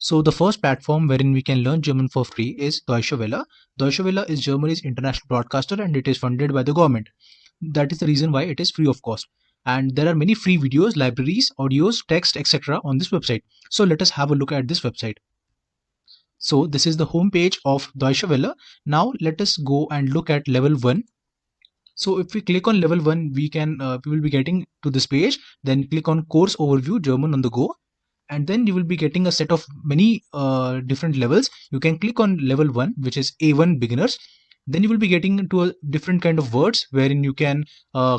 So the first platform wherein we can learn German for free is Deutsche Welle. Deutsche Welle is Germany's international broadcaster and it is funded by the government. That is the reason why it is free of cost. And there are many free videos, libraries, audios, text, etc. on this website. So let us have a look at this website. So this is the home page of Deutsche Welle. Now let us go and look at level 1. So if we click on level 1, we will be getting to this page. Then click on course overview German on the go, and then you will be getting a set of many different levels. You can click on level 1, which is A1 beginners. Then you will be getting into a different kind of words wherein you can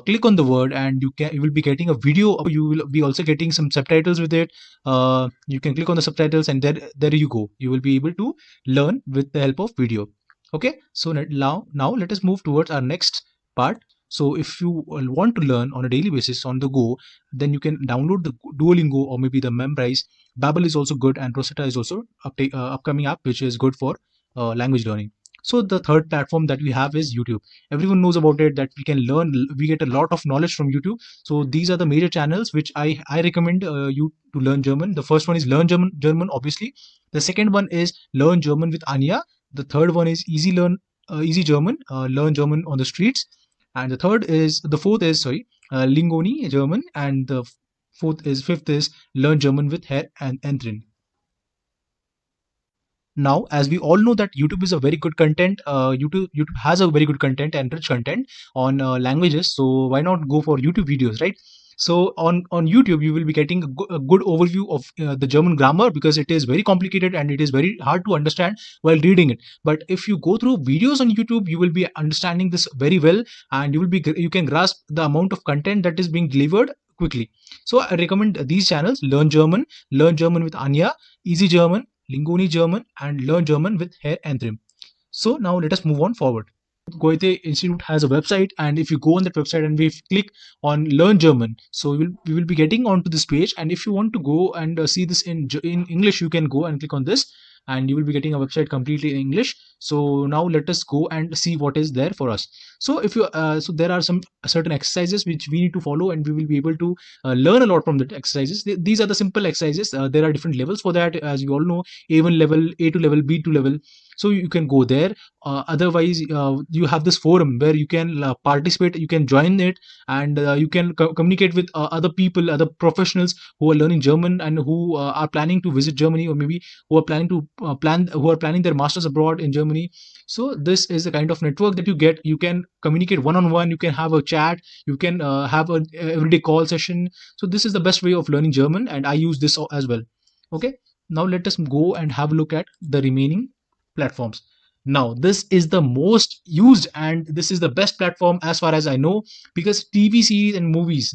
click on the word and you will be getting a video. You will be also getting some subtitles with it. You can click on the subtitles and there you go. You will be able to learn with the help of video. Okay, so now let us move towards our next part. So if you want to learn on a daily basis on the go, then you can download the Duolingo or maybe the Memrise. Babbel is also good, and Rosetta is also upcoming app which is good for language learning. So the third platform that we have is YouTube. Everyone knows about it, that we can learn, we get a lot of knowledge from YouTube. So these are the major channels which I recommend you to learn German. The first one is Learn German obviously. The second one is Learn German with Anya. The third one is Easy German, Learn German on the streets. And the fourth is Lingoni German, and the fifth is Learn German with Herr and Entrin. Now, as we all know that YouTube is a very good content, YouTube has a very good content and rich content on languages. So why not go for YouTube videos, right? So on YouTube you will be getting a good overview of the German grammar, because it is very complicated and it is very hard to understand while reading it. But if you go through videos on YouTube, you will be understanding this very well, and you can grasp the amount of content that is being delivered quickly. So I recommend these channels: Learn German with Anya, Easy German, Lingoni German, and Learn German with Herr Entrim. So now let us move on forward. Goethe Institute has a website, and if you go on that website and we click on Learn German, so we will be getting onto this page. And if you want to go and see this in English, you can go and click on this, and you will be getting a website completely in English. So now let us go and see what is there for us. So if you so there are some certain exercises which we need to follow, and we will be able to learn a lot from the exercises. These are the simple exercises. There are different levels for that, as you all know: A1 level, A2 level, B2 level. So you can go there. Otherwise, you have this forum where you can participate, you can join it, and you can communicate with other people, other professionals who are learning German and who are planning to visit Germany, or maybe who are planning their masters abroad in Germany. So this is the kind of network that you get. You can communicate one on one, you can have a chat, you can have a everyday call session. So this is the best way of learning German, and I use this as well. Okay, now let us go and have a look at the remaining platforms. Now this is the most used and this is the best platform as far as I know, because TV series and movies.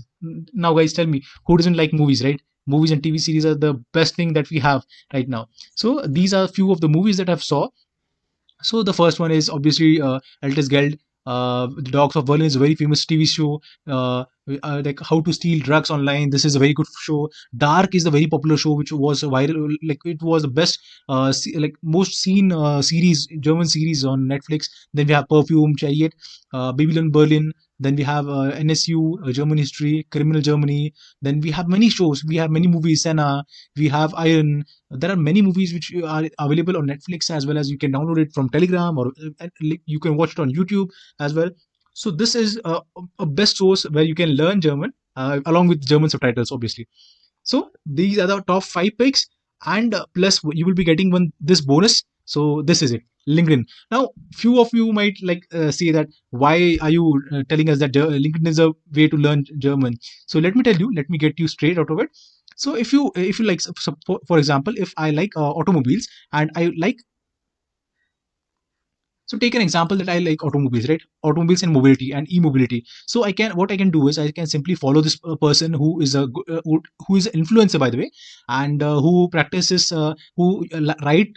Now guys, tell me, who doesn't like movies, right? Movies and TV series are the best thing that we have right now. So these are a few of the movies that I've saw. So the first one is obviously Altes Geld. The Dogs of Berlin is a very famous TV show. Like How to Steal Drugs Online. This is a very good show. Dark is a very popular show, which was viral. Like it was the best, most seen series, German series on Netflix. Then we have Perfume, Chariot, Babylon Berlin. Then we have NSU, German History, Criminal Germany. Then we have many shows. We have many movies. Senna. We have Iron. There are many movies which are available on Netflix, as well as you can download it from Telegram, or you can watch it on YouTube as well. So this is a best source where you can learn German along with German subtitles, obviously. So these are the top 5 picks, and plus you will be getting this bonus. So this is it, LinkedIn. Now, few of you might say that why are you telling us that LinkedIn is a way to learn German? So let me tell you. Let me get you straight out of it. So if you like, for example, if I like automobiles and I like, so take an example that I like automobiles, right? Automobiles and mobility and e-mobility. So what I can do is I can simply follow this person who is who is an influencer, by the way, and who practices who write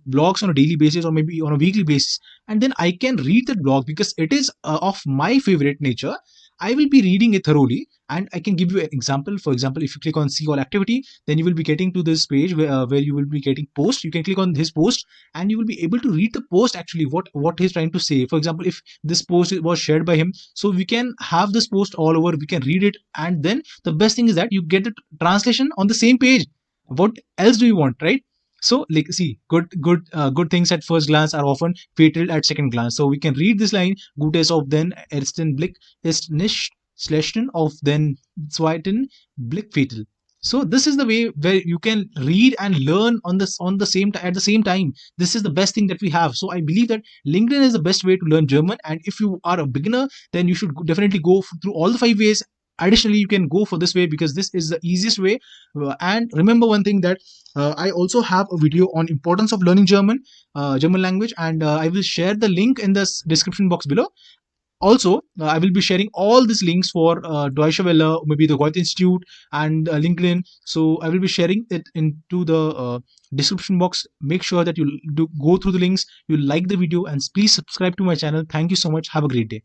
blogs on a daily basis or maybe on a weekly basis, and then I can read that blog because it is of my favorite nature. I will be reading it thoroughly, and I can give you an example. For example, if you click on see all activity, then you will be getting to this page where you will be getting post. You can click on his post and you will be able to read the post, actually what he's trying to say. For example, if this post was shared by him, so we can have this post all over, we can read it, and then the best thing is that you get the translation on the same page. What else do you want, right? So, like, see, good things at first glance are often fatal at second glance. So we can read this line: Gutes auf den ersten Blick ist nicht schlechten, auf den zweiten Blick fatal. So this is the way where you can read and learn on the same at the same time. This is the best thing that we have. So I believe that LinkedIn is the best way to learn German. And if you are a beginner, then you should definitely go through all the 5 ways. Additionally, you can go for this way because this is the easiest way. And remember one thing, that I also have a video on importance of learning German language, and I will share the link in the description box below. Also, I will be sharing all these links for Deutsche Welle, maybe the Goethe Institute, and LinkedIn. So I will be sharing it into the description box. Make sure that you do go through the links, you like the video, and please subscribe to my channel. Thank you so much. Have a great day.